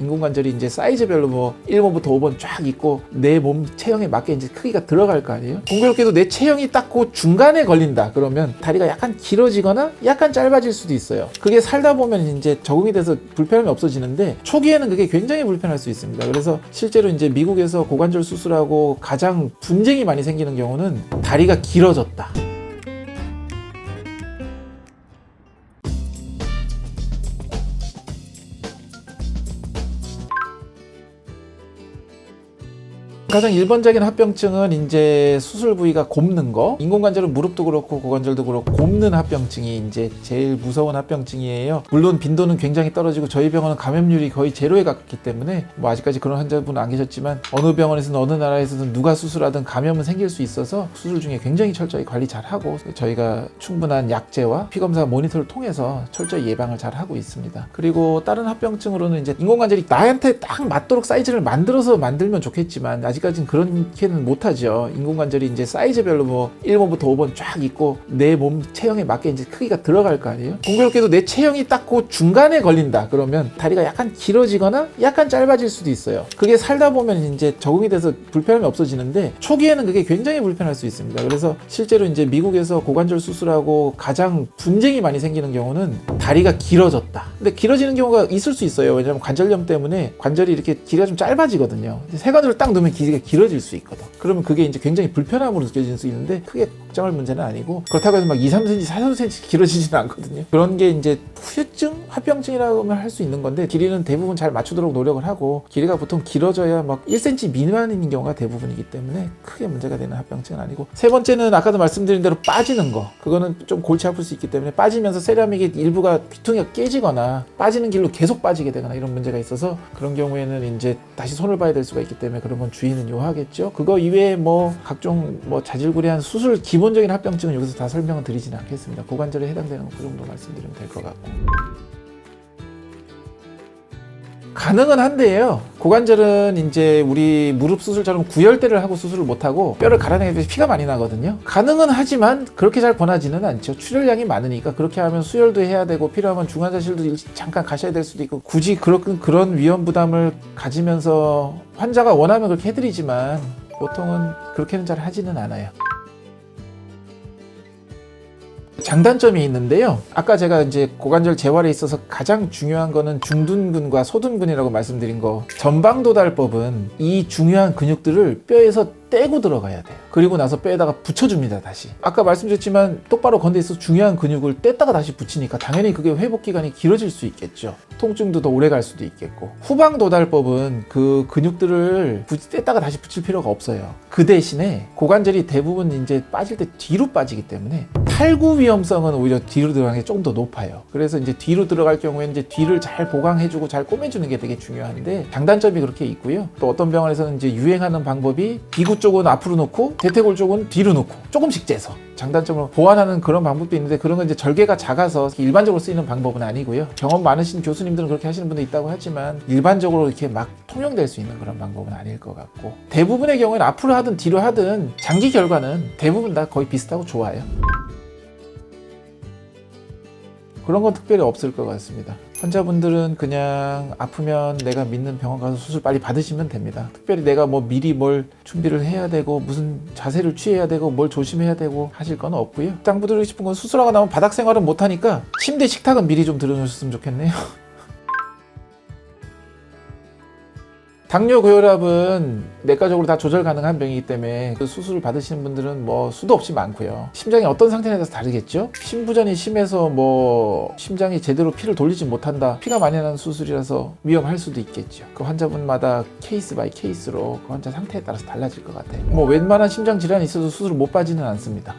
인공관절이 이제 사이즈별로 뭐 1번부터 5번 쫙 있고 내 몸 체형에 맞게 이제 크기가 들어갈 거 아니에요. 공교롭게도 내 체형이 딱 그 중간에 걸린다 그러면 다리가 약간 길어지거나 약간 짧아질 수도 있어요. 그게 살다 보면 이제 적응이 돼서 불편함이 없어지는데 초기에는 그게 굉장히 불편할 수 있습니다. 그래서 실제로 이제 미국에서 고관절 수술하고 가장 분쟁이 많이 생기는 경우는 다리가 길어졌다. 가장 일반적인 합병증은 이제 수술 부위가 곱는 거. 인공관절은 무릎도 그렇고 고관절도 그렇고 곱는 합병증이 이제 제일 무서운 합병증이에요. 물론 빈도는 굉장히 떨어지고 저희 병원은 감염률이 거의 제로에 가깝기 때문에 뭐 아직까지 그런 환자분은 안 계셨지만 어느 병원에서는 어느 나라에서든 누가 수술하든 감염은 생길 수 있어서 수술 중에 굉장히 철저히 관리 잘 하고 저희가 충분한 약제와 피검사 모니터를 통해서 철저히 예방을 잘 하고 있습니다. 그리고 다른 합병증으로는 이제 인공관절이 나한테 딱 맞도록 사이즈를 만들면 좋겠지만 아직까지는 그렇게는 못하죠. 인공관절이 이제 사이즈별로 뭐 1번부터 5번 쫙 있고 내 몸 체형에 맞게 이제 크기가 들어갈 거 아니에요. 공교롭게도 내 체형이 딱 그 중간에 걸린다 그러면 다리가 약간 길어지거나 약간 짧아질 수도 있어요. 그게 살다 보면 이제 적응이 돼서 불편함이 없어지는데 초기에는 그게 굉장히 불편할 수 있습니다. 그래서 실제로 이제 미국에서 고관절 수술하고 가장 분쟁이 많이 생기는 경우는 다리가 길어졌다. 근데 길어지는 경우가 있을 수 있어요. 왜냐하면 관절염 때문에 관절이 이렇게 길이가 좀 짧아지거든요. 세관절을 딱 넣으면 길이가 길어질 수 있거든. 그러면 그게 이제 굉장히 불편함으로 느껴질 수 있는데 크게 걱정할 문제는 아니고 그렇다고 해서 막 2, 3cm, 4, 5cm 길어지지는 않거든요. 그런 게 이제 후유증, 합병증이라고 하면 할 수 있는 건데 길이는 대부분 잘 맞추도록 노력을 하고 길이가 보통 길어져야 막 1cm 미만인 경우가 대부분이기 때문에 크게 문제가 되는 합병증은 아니고 세 번째는 아까도 말씀드린 대로 빠지는 거. 그거는 좀 골치 아플 수 있기 때문에 빠지면서 세라믹의 일부가 피퉁이가 깨지거나 빠지는 길로 계속 빠지게 되거나 이런 문제가 있어서 그런 경우에는 이제 다시 손을 봐야 될 수가 있기 때문에 그런 건 주의는 요하겠죠. 그거 이외에 뭐 각종 뭐 자질구레한 수술 기본적인 합병증은 여기서 다 설명을 드리지는 않겠습니다. 고관절에 해당되는 그 정도 말씀드리면 될 것 같고. 가능은 한데요. 고관절은 이제 우리 무릎 수술처럼 구열대를 하고 수술을 못하고 뼈를 갈아내기 피가 많이 나거든요. 가능은 하지만 그렇게 잘 권하지는 않죠. 출혈량이 많으니까 그렇게 하면 수혈도 해야 되고 필요하면 중환자실도 잠깐 가셔야 될 수도 있고 굳이 그런 위험 부담을 가지면서 환자가 원하면 그렇게 해드리지만 보통은 그렇게는 잘 하지는 않아요. 장단점이 있는데요. 아까 제가 이제 고관절 재활에 있어서 가장 중요한 거는 중둔근과 소둔근이라고 말씀드린 거. 전방도달법은 이 중요한 근육들을 뼈에서 떼고 들어가야 돼요. 그리고 나서 뼈에다가 붙여줍니다. 다시. 아까 말씀드렸지만 똑바로 건대 있어서 중요한 근육을 뗐다가 다시 붙이니까 당연히 그게 회복 기간이 길어질 수 있겠죠. 통증도 더 오래 갈 수도 있겠고. 후방도달법은 그 근육들을 굳이 뗐다가 다시 붙일 필요가 없어요. 그 대신에 고관절이 대부분 이제 빠질 때 뒤로 빠지기 때문에 탈구 위험성은 오히려 뒤로 들어가는 게 좀 더 높아요. 그래서 이제 뒤로 들어갈 경우에는 이제 뒤를 잘 보강해주고 잘 꼬매주는 게 되게 중요한데 장단점이 그렇게 있고요. 또 어떤 병원에서는 이제 유행하는 방법이 비구 쪽은 앞으로 놓고 대퇴골 쪽은 뒤로 놓고 조금씩 째서 장단점을 보완하는 그런 방법도 있는데 그런 건 이제 절개가 작아서 일반적으로 쓰이는 방법은 아니고요. 경험 많으신 교수님들은 그렇게 하시는 분도 있다고 하지만 일반적으로 이렇게 막 통용될 수 있는 그런 방법은 아닐 것 같고 대부분의 경우에는 앞으로 하든 뒤로 하든 장기 결과는 대부분 다 거의 비슷하고 좋아요. 그런 건 특별히 없을 것 같습니다. 환자분들은 그냥 아프면 내가 믿는 병원 가서 수술 빨리 받으시면 됩니다. 특별히 내가 뭐 미리 뭘 준비를 해야 되고 무슨 자세를 취해야 되고 뭘 조심해야 되고 하실 건 없고요. 짱부드리고 싶은 건 수술하고 나면 바닥 생활은 못하니까 침대 식탁은 미리 좀 들어놓으셨으면 좋겠네요. 당뇨 고혈압은 내과적으로 다 조절 가능한 병이기 때문에 그 수술을 받으시는 분들은 뭐 수도 없이 많고요. 심장이 어떤 상태에 따라서 다르겠죠? 심부전이 심해서 뭐 심장이 제대로 피를 돌리지 못한다. 피가 많이 나는 수술이라서 위험할 수도 있겠죠. 그 환자분마다 케이스 바이 케이스로 그 환자 상태에 따라서 달라질 것 같아요. 뭐 웬만한 심장 질환이 있어도 수술을 못 빠지는 않습니다.